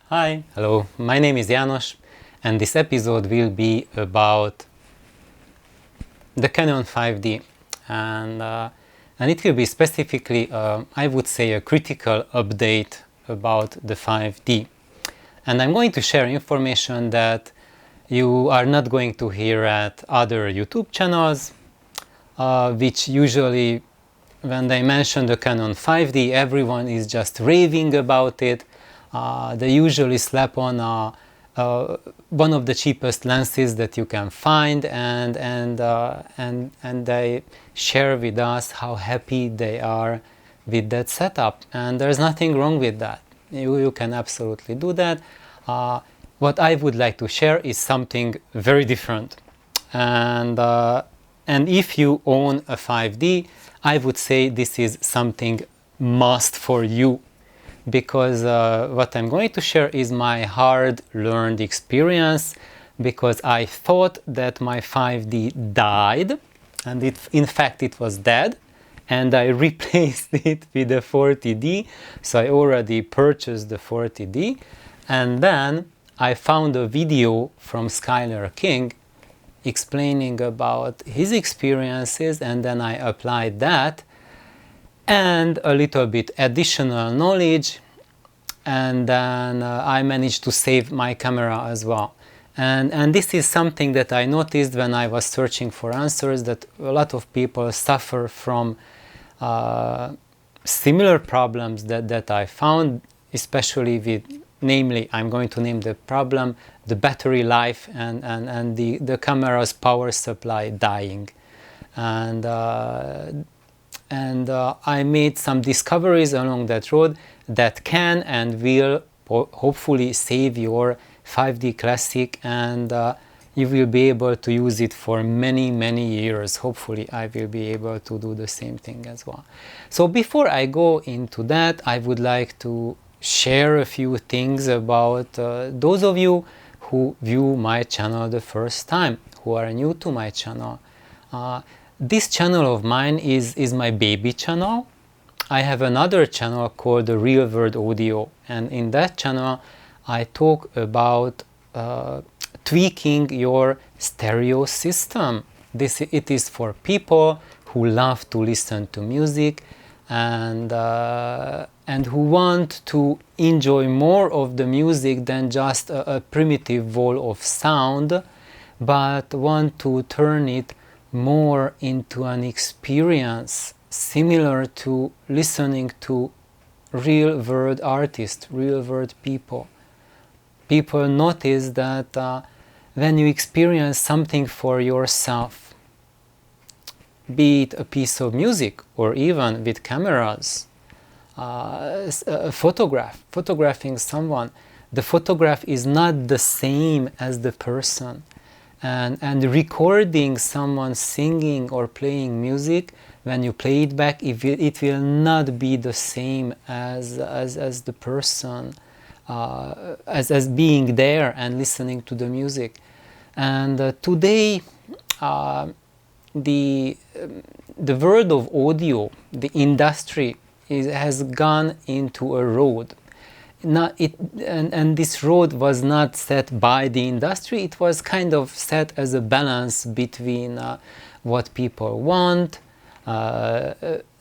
Hi, hello, my name is János, and this episode will be about the Canon 5D, and it will be specifically, I would say, a critical update about the 5D. And I'm going to share information that you are not going to hear at other YouTube channels, which usually, when they mention the Canon 5D, everyone is just raving about it. They usually slap on one of the cheapest lenses that you can find, and they share with us how happy they are with that setup. And there's nothing wrong with that. You can absolutely do that. What I would like to share is something very different. And if you own a 5D, I would say this is something must for you, because what I'm going to share is my hard-learned experience, because I thought that my 5D died, and in fact it was dead, and I replaced it with a 40D. So I already purchased the 40D, and then I found a video from Skyler King explaining about his experiences, and then I applied that and a little bit additional knowledge, and then I managed to save my camera as well. And this is something that I noticed when I was searching for answers, that a lot of people suffer from similar problems that I found, especially with, namely, I'm going to name the problem, the battery life and the camera's power supply dying. And I made some discoveries along that road that can and will hopefully save your 5D Classic, and you will be able to use it for many years. Hopefully I will be able to do the same thing as well. So before I go into that, I would like to share a few things about those of you who view my channel the first time, who are new to my channel. This channel of mine is my baby channel. I have another channel called the Real World Audio, and in that channel I talk about tweaking your stereo system. It is for people who love to listen to music and who want to enjoy more of the music than just a primitive wall of sound, but want to turn it more into an experience similar to listening to real world artists, real world people. People notice that when you experience something for yourself, be it a piece of music or even with cameras, photographing someone, the photograph is not the same as the person. And recording someone singing or playing music, when you play it back, it will not be the same as the person, as being there and listening to the music. And today, the world of audio, the industry, has gone into a road. And this road was not set by the industry, it was kind of set as a balance between what people want,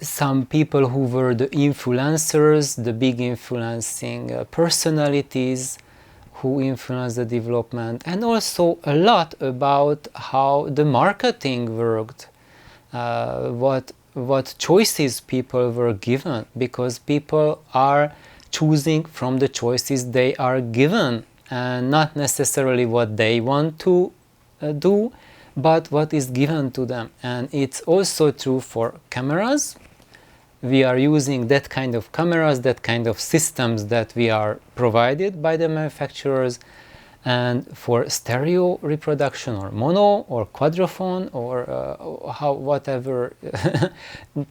some people who were the influencers, the big influencing personalities who influenced the development, and also a lot about how the marketing worked, what choices people were given, because people are choosing from the choices they are given, and not necessarily what they want to do, but what is given to them. And it's also true for cameras. We are using that kind of cameras, that kind of systems that we are provided by the manufacturers. And for stereo reproduction, or mono, or quadrophone, or whatever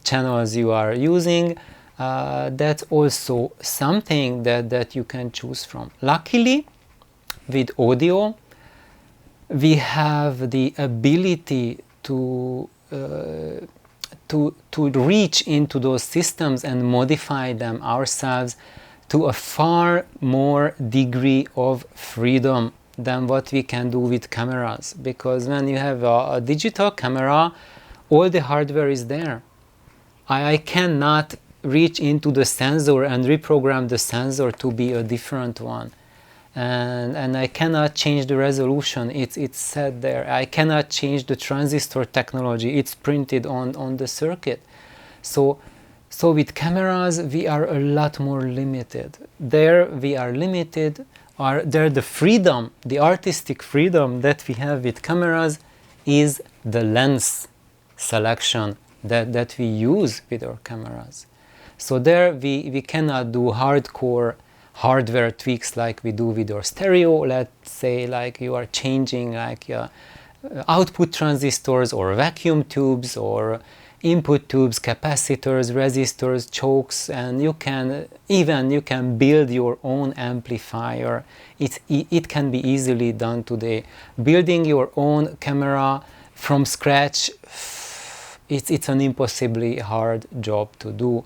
channels you are using, that's also something that you can choose from. Luckily, with audio, we have the ability to reach into those systems and modify them ourselves to a far more degree of freedom than what we can do with cameras, because when you have a digital camera, all the hardware is there. I cannot reach into the sensor and reprogram the sensor to be a different one, and I cannot change the resolution, it's set there. I cannot change the transistor technology, it's printed on the circuit. So with cameras we are a lot more limited. There we are limited, there the freedom, the artistic freedom that we have with cameras is the lens selection that we use with our cameras. So there we cannot do hardcore hardware tweaks like we do with our stereo. Let's say like you are changing like output transistors or vacuum tubes or input tubes, capacitors, resistors, chokes, and you can build your own amplifier. It can be easily done today. Building your own camera from scratch, it's an impossibly hard job to do.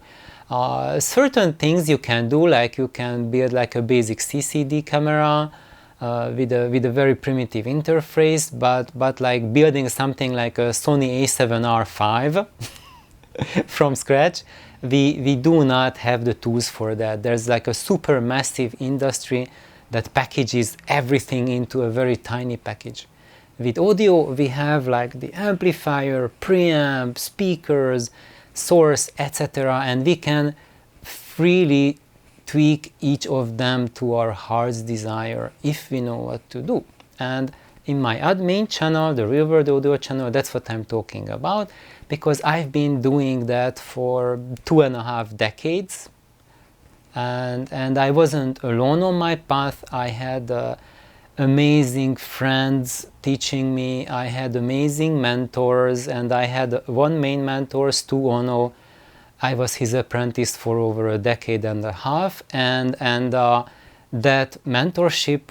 Certain things you can do, like you can build like a basic CCD camera with a very primitive interface, but like building something like a Sony A7R5 from scratch, we do not have the tools for that. There's like a super massive industry that packages everything into a very tiny package. With audio we have like the amplifier, preamp, speakers, source, etc., and we can freely tweak each of them to our heart's desire if we know what to do. And in my main channel, the Real World Audio channel, that's what I'm talking about, because I've been doing that for 2.5 decades, and I wasn't alone on my path. I had amazing friends teaching me, I had amazing mentors, and I had one main mentor, Stu Ono. I was his apprentice for over a decade and a half, and that mentorship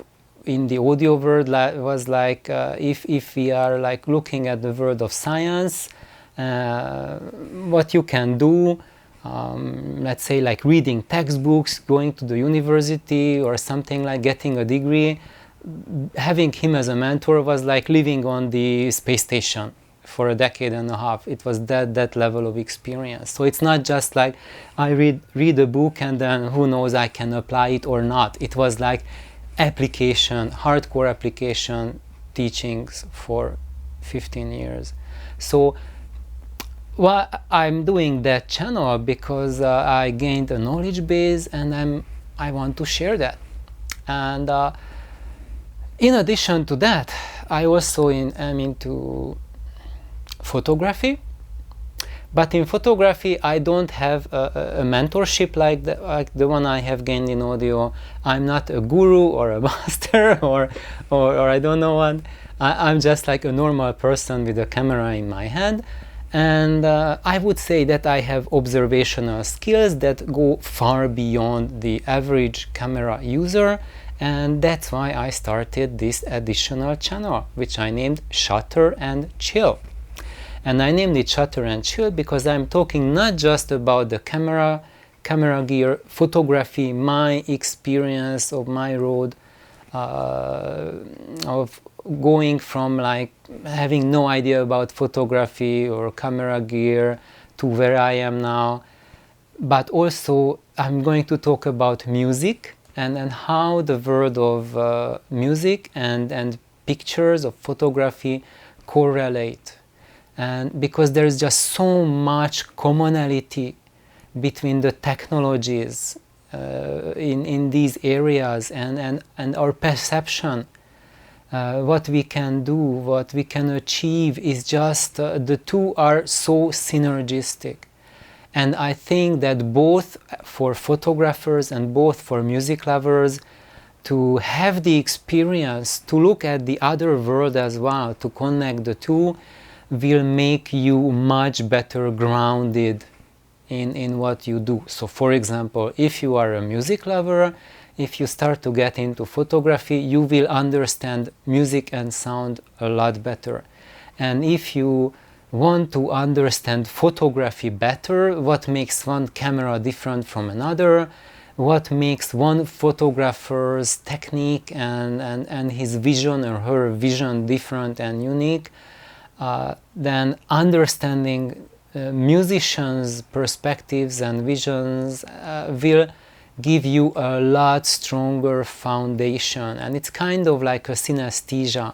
in the audio world was like, if we are like looking at the world of science, what you can do, let's say like reading textbooks, going to the university or something, like getting a degree, having him as a mentor was like living on the space station for a decade and a half. It was that level of experience. So it's not just like I read a book and then who knows, I can apply it or not. It was like application, hardcore application teachings for 15 years. So well, I'm doing that channel because I gained a knowledge base and I want to share that. And in addition to that, I also am into photography, but in photography I don't have a mentorship like the one I have gained in audio. I'm not a guru or a master or I don't know what. I'm just like a normal person with a camera in my hand, and I would say that I have observational skills that go far beyond the average camera user. And that's why I started this additional channel, which I named Shutter and Chill. And I named it Shutter and Chill because I'm talking not just about the camera gear, photography, my experience of my road, of going from like having no idea about photography or camera gear to where I am now. But also I'm going to talk about music, and how the world of music and pictures of photography correlate. And because there is just so much commonality between the technologies in these areas and our perception, what we can do, what we can achieve is just, the two are so synergistic. And I think that both for photographers and both for music lovers, to have the experience to look at the other world as well, to connect the two, will make you much better grounded in what you do. So for example, if you are a music lover, if you start to get into photography, you will understand music and sound a lot better. And if you want to understand photography better, what makes one camera different from another, what makes one photographer's technique and his vision or her vision different and unique, then understanding musicians' perspectives and visions will give you a lot stronger foundation, and it's kind of like a synesthesia.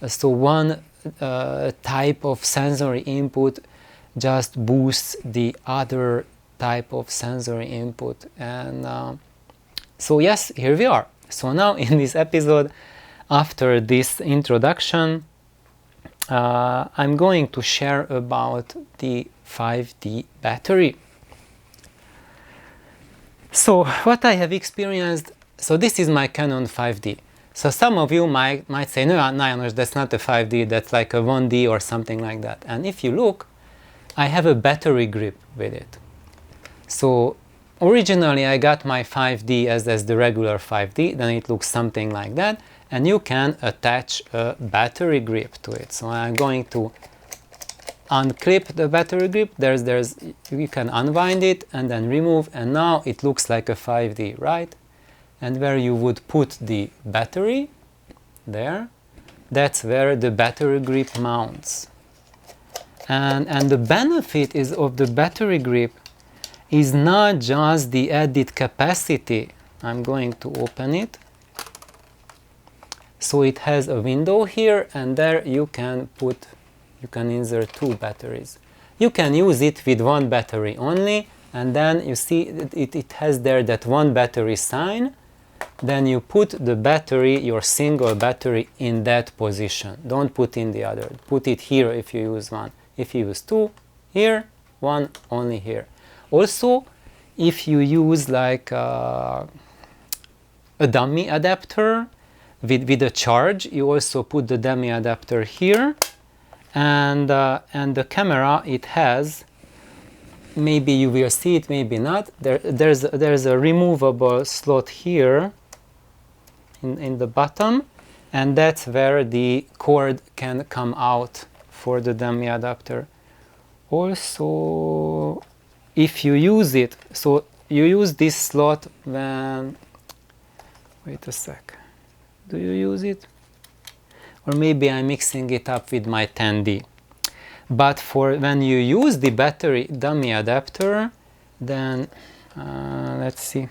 So one type of sensory input just boosts the other type of sensory input. And so yes, here we are. So now in this episode, after this introduction, I'm going to share about the 5D battery. So what I have experienced, so this is my Canon 5D. So some of you might say, no, Janos, that's not a 5D, that's like a 1D or something like that. And if you look, I have a battery grip with it. So originally I got my 5D as the regular 5D, then it looks something like that, and you can attach a battery grip to it. So I'm going to unclip the battery grip. You can unwind it and then remove, and now it looks like a 5D, right? And where you would put the battery, there, that's where the battery grip mounts. And the benefit of the battery grip is not just the added capacity. I'm going to open it. So it has a window here, and there you can insert 2 batteries. You can use it with 1 battery only, and then you see it has there that 1 battery sign. Then you put the battery, your single battery, in that position. Don't put in the other. Put it here if you use 1. If you use 2, here, 1 only here. Also, if you use like a dummy adapter with a charge, you also put the dummy adapter here, and the camera, it has, maybe you will see it, maybe not, there's a removable slot here in the bottom, and that's where the cord can come out for the dummy adapter. Also, if you use it, so you use this slot when, wait a sec, do you use it? Or maybe I'm mixing it up with my 10D. But for when you use the battery dummy adapter, then let's see,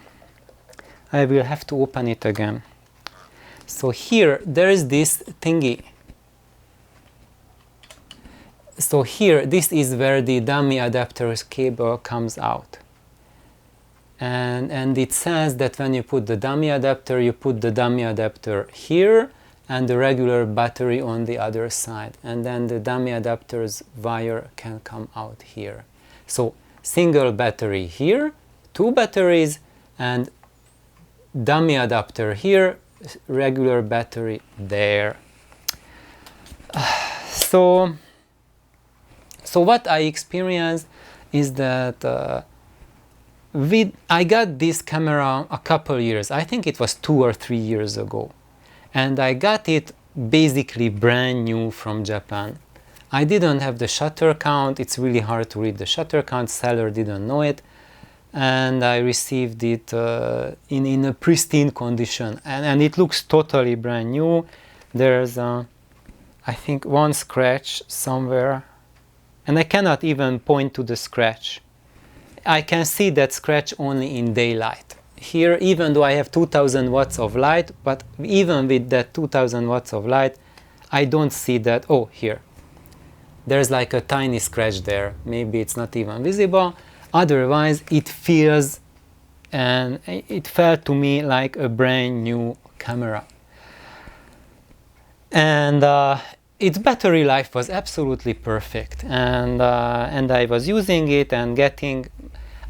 I will have to open it again. So here there is this thingy. So here, this is where the dummy adapter's cable comes out. And it says that when you put the dummy adapter, you put the dummy adapter here and the regular battery on the other side. And then the dummy adapter's wire can come out here. So single battery here, 2 batteries, and dummy adapter here, regular battery there. So what I experienced is that I got this camera a couple years, I think it was 2 or 3 years ago, and I got it basically brand new from Japan. I didn't have the shutter count, it's really hard to read the shutter count, seller didn't know it, and I received it in a pristine condition, and it looks totally brand new. There's I think 1 scratch somewhere, and I cannot even point to the scratch. I can see that scratch only in daylight. Here, even though I have 2000 watts of light, but even with that 2000 watts of light, I don't see that. Oh, here. There's like a tiny scratch there. Maybe it's not even visible. Otherwise, it feels, and it felt to me like a brand new camera. And its battery life was absolutely perfect, and I was using it and getting.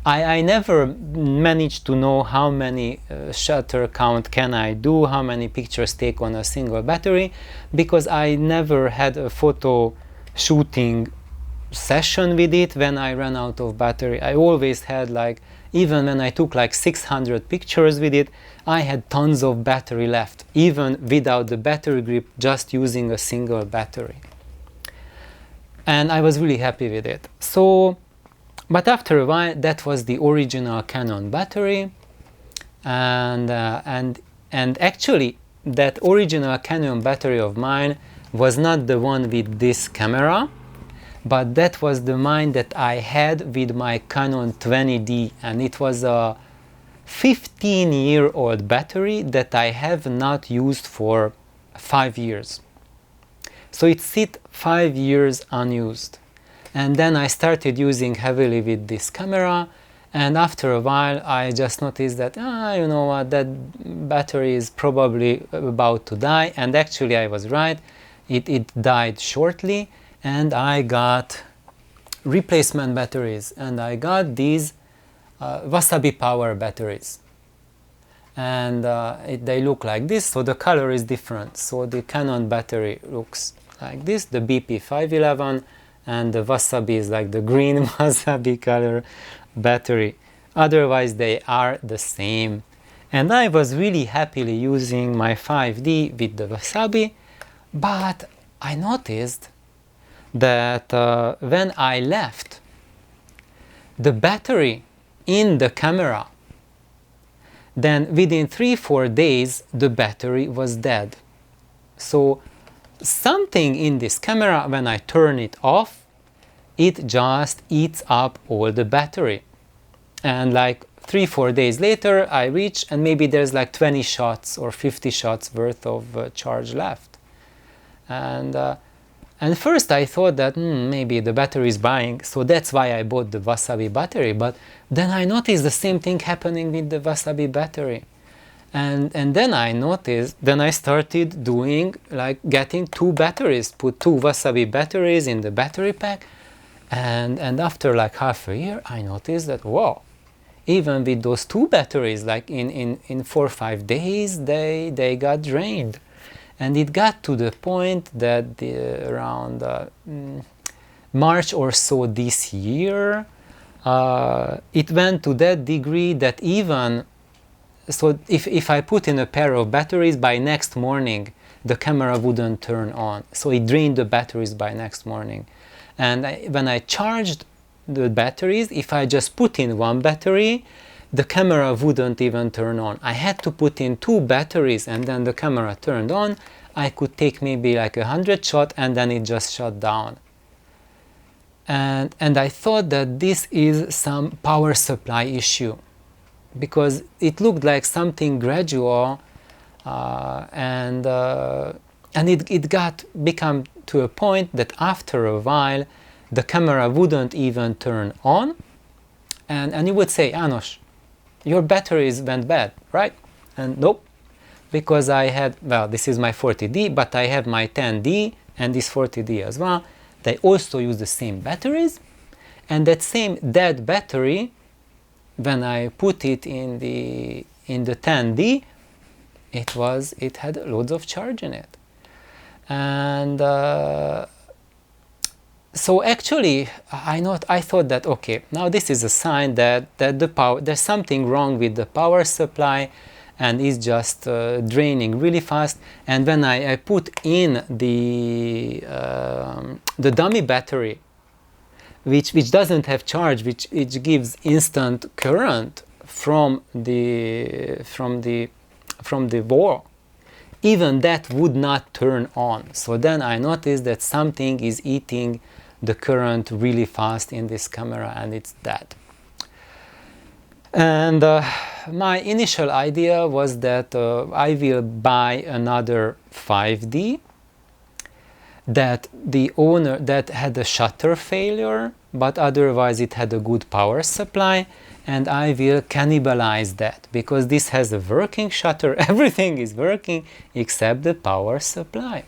I never managed to know how many shutter count can I do, how many pictures take on a single battery, because I never had a photo shooting session with it when I ran out of battery. I always had, like, even when I took like 600 pictures with it, I had tons of battery left, even without the battery grip, just using a single battery. And I was really happy with it. So, but after a while, that was the original Canon battery, and actually that original Canon battery of mine was not the one with this camera, but that was the mine that I had with my Canon 20D, and it was a 15-year-old battery that I have not used for 5 years. So it sit 5 years unused. And then I started using heavily with this camera, and after a while I just noticed that, you know what, that battery is probably about to die, and actually I was right. It died shortly, and I got replacement batteries, and I got these Wasabi power batteries, and they look like this. So the color is different. So the Canon battery looks like this, the BP511, and the Wasabi is like the green Wasabi color battery. Otherwise they are the same, and I was really happily using my 5D with the Wasabi, but I noticed that when I left the battery in the camera, then within 3-4 days the battery was dead. So something in this camera, when I turn it off, it just eats up all the battery, and like 3-4 days later I reach, and maybe there's like 20 shots or 50 shots worth of charge left. And first I thought that maybe the battery is dying, so that's why I bought the Wasabi battery. But then I noticed the same thing happening with the Wasabi battery. And then I started doing, like, getting 2 batteries, put 2 Wasabi batteries in the battery pack, and after like half a year I noticed that, wow, even with those 2 batteries, like in 4 or 5 days they got drained. And it got to the point that around March or so this year, it went to that degree that even, so if I put in a pair of batteries, by next morning the camera wouldn't turn on. So it drained the batteries by next morning. And when I charged the batteries, if I just put in 1 battery, the camera wouldn't even turn on. I had to put in 2 batteries, and then the camera turned on. I could take maybe like 100 shots, and then it just shut down. And I thought that this is some power supply issue, because it looked like something gradual, and it become to a point that after a while the camera wouldn't even turn on, and you would say, János, your batteries went bad, right? And nope, because I had, well, this is my 40D, but I have my 10D and this 40D as well. They also use the same batteries, and that same dead battery, when I put it in the 10D, it had loads of charge in it. And so actually I thought that, okay, now this is a sign that there's something wrong with the power supply, and it's just draining really fast. And when I put in the dummy battery, which doesn't have charge, which gives instant current from the wall, even that would not turn on. So then I noticed that something is eating the current really fast in this camera, and it's dead. And my initial idea was that I will buy another 5D, that the owner, that had a shutter failure, but otherwise it had a good power supply, and I will cannibalize that, because this has a working shutter, everything is working except the power supply.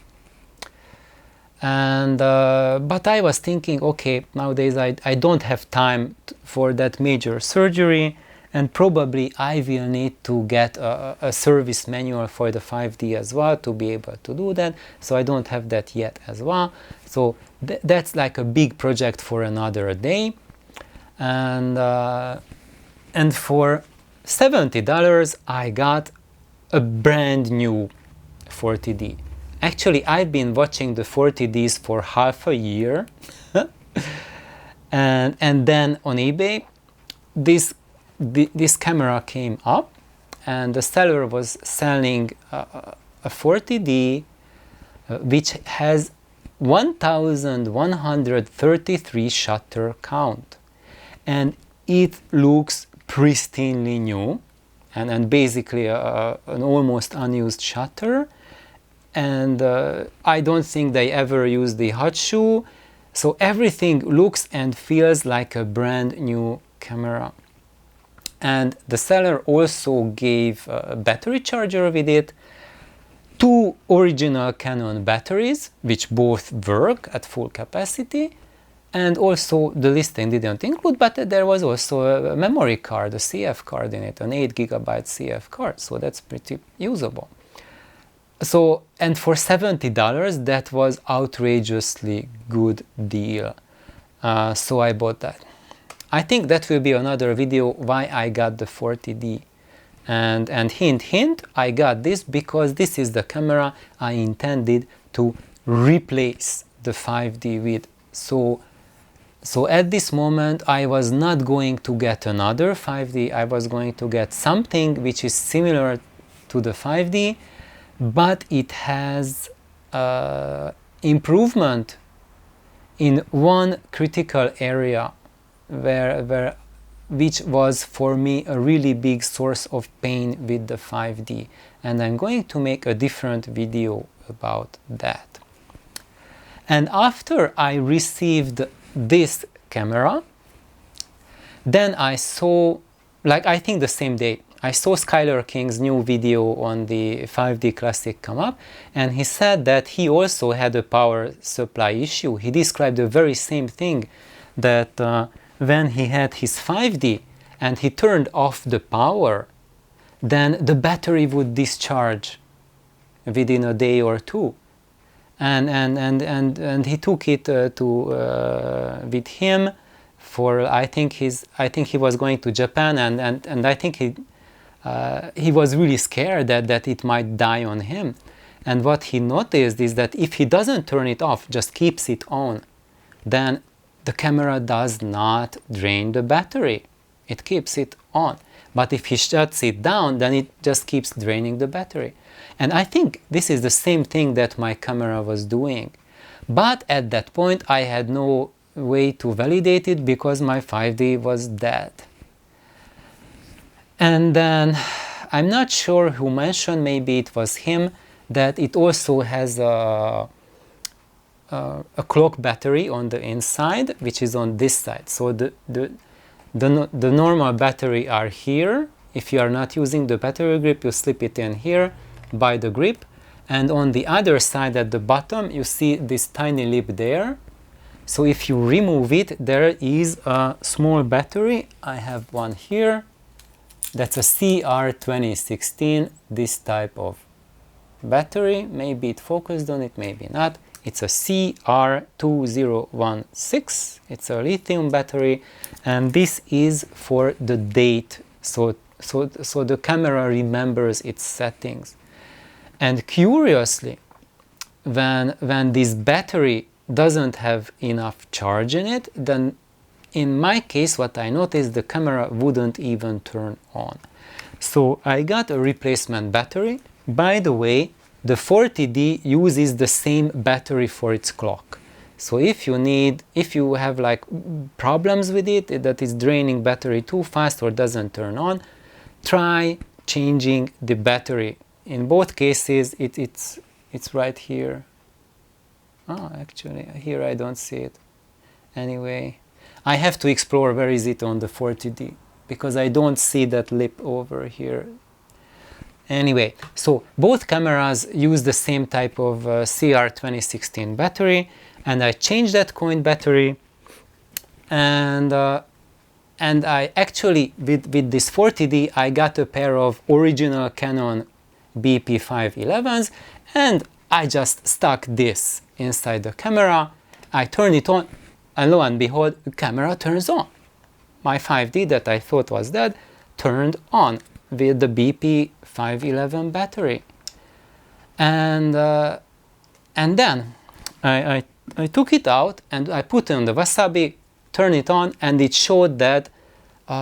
And but I was thinking, okay, nowadays I don't have time for that major surgery, and probably I will need to get a service manual for the 5D as well to be able to do that, so I don't have that yet as well. So that's like a big project for another day. And for $70 I got a brand new 40D. Actually, I've been watching the 40Ds for half a year, and then on eBay this camera came up, and the seller was selling a 40D which has 1133 shutter count, and it looks pristinely new and basically an almost unused shutter, and I don't think they ever used the hot shoe, so everything looks and feels like a brand new camera. And the seller also gave a battery charger with it, 2 original Canon batteries which both work at full capacity, and also the listing didn't include, but there was also a memory card, a CF card in it, an 8GB CF card, so that's pretty usable. So, and for $70 that was outrageously good deal, so I bought that. I think that will be another video why I got the 40D. And hint hint, I got this because this is the camera I intended to replace the 5D with. So at this moment I was not going to get another 5D, I was going to get something which is similar to the 5D, but it has improvement in one critical area which was for me a really big source of pain with the 5D, and I'm going to make a different video about that. And after I received this camera, then I saw, like I think the same day, I saw Skyler King's new video on the 5D Classic come up, and he said that he also had a power supply issue. He described the very same thing, that when he had his 5D and he turned off the power, then the battery would discharge within a day or two. And he took it with him for, I think he was going to Japan, and I think he was really scared that it might die on him. And what he noticed is that if he doesn't turn it off, just keeps it on, then the camera does not drain the battery. It keeps it on. But if he shuts it down, then it just keeps draining the battery. And I think this is the same thing that my camera was doing. But at that point I had no way to validate it because my 5D was dead. And then I'm not sure who mentioned, maybe it was him, that it also has a clock battery on the inside, which is on this side. So the normal battery are here. If you are not using the battery grip, you slip it in here by the grip, and on the other side at the bottom you see this tiny lip there. So if you remove it, there is a small battery. I have one here, that's a CR2016, this type of battery. Maybe it focused on it, maybe not. It's a CR2016, it's a lithium battery, and this is for the date, so the camera remembers its settings. And curiously, when this battery doesn't have enough charge in it, then in my case what I noticed, the camera wouldn't even turn on. So I got a replacement battery. By the way, the 40D uses the same battery for its clock. So if you have like problems with it, that is draining battery too fast or doesn't turn on, try changing the battery. In both cases, it's right here. Oh, actually, here I don't see it. Anyway, I have to explore where is it on the 40D, because I don't see that lip over here. Anyway, so both cameras use the same type of CR2016 battery, and I changed that coin battery, and I actually, with this 40D, I got a pair of original Canon BP511s, and I just stuck this inside the camera. I turn it on, and lo and behold, the camera turns on. My 5D that I thought was dead turned on with the BP511 battery. And then I took it out and I put it on the Wasabi, turned it on, and it showed that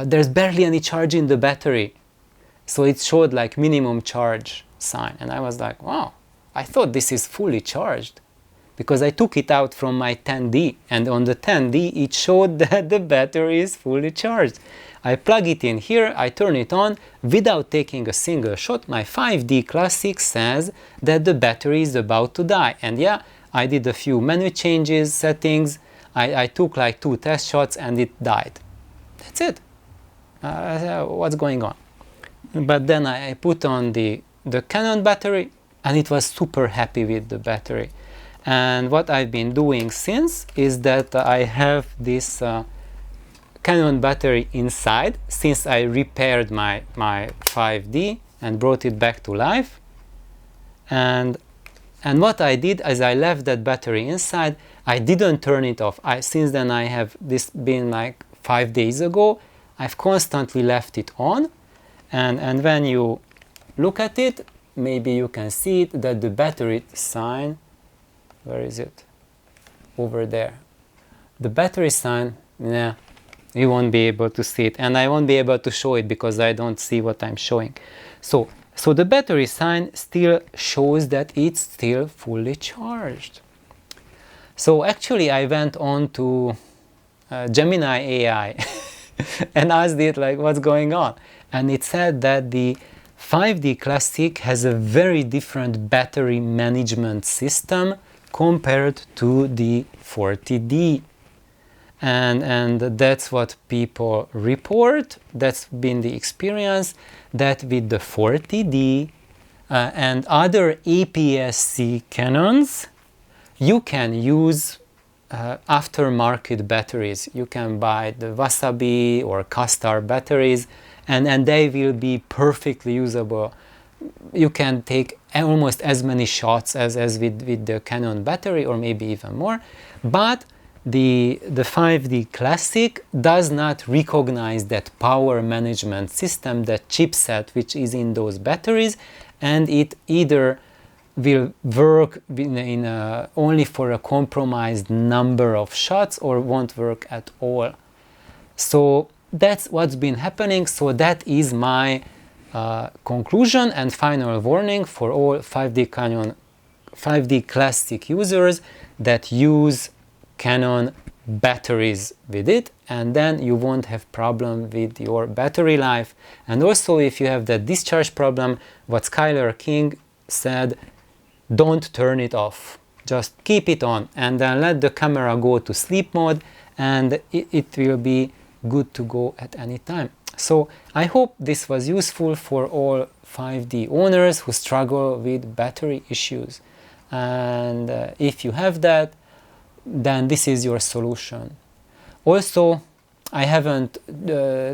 there's barely any charge in the battery. So it showed like minimum charge sign. And I was like, wow, I thought this is fully charged, because I took it out from my 10D, and on the 10D it showed that the battery is fully charged. I plug it in here, I turn it on, without taking a single shot, my 5D Classic says that the battery is about to die. And yeah, I did a few menu changes, settings, I took like 2 test shots and it died. That's it. What's going on? But then I put on the Canon battery, and it was super happy with the battery. And what I've been doing since is that I have this Canon battery inside, since I repaired my 5D and brought it back to life. And what I did is I left that battery inside. I didn't turn it off. Since then I have this been like 5 days ago. I've constantly left it on. And when you look at it, maybe you can see it, that the battery sign, where is it? Over there. The battery sign, yeah, you won't be able to see it. And I won't be able to show it because I don't see what I'm showing. So the battery sign still shows that it's still fully charged. So actually I went on to Gemini AI and asked it like, what's going on? And it said that the 5D Classic has a very different battery management system compared to the 40D. And that's what people report. That's been the experience, that with the 40D and other aps-c Canons, you can use aftermarket batteries. You can buy the Wasabi or Castar batteries, and they will be perfectly usable. You can take almost as many shots as with the Canon battery, or maybe even more. But the 5D Classic does not recognize that power management system, that chipset which is in those batteries, and it either will work only for a compromised number of shots or won't work at all. So that's what's been happening. So that is my conclusion and final warning for all 5D Classic users that use Canon batteries with it, and then you won't have problem with your battery life. And also, if you have that discharge problem, what Skyler King said, don't turn it off, just keep it on and then let the camera go to sleep mode, and it will be good to go at any time. So I hope this was useful for all 5D owners who struggle with battery issues, and if you have that, then this is your solution. Also, I haven't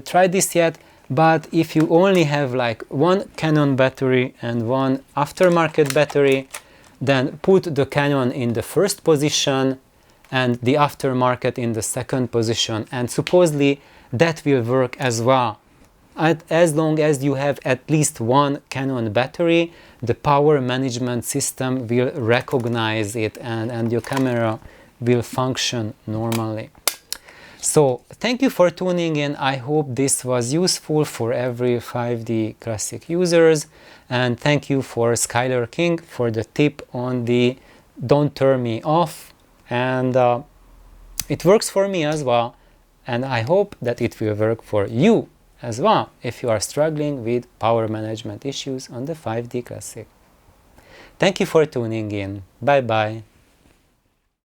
tried this yet, but if you only have like one Canon battery and one aftermarket battery, then put the Canon in the first position and the aftermarket in the second position, and supposedly that will work as well. As long as you have at least one Canon battery, the power management system will recognize it, and your camera will function normally. So thank you for tuning in. I hope this was useful for every 5D Classic users, and thank you for Skyler King for the tip on the don't turn me off, and it works for me as well, and I hope that it will work for you as well if you are struggling with power management issues on the 5D Classic. Thank you for tuning in. Bye bye.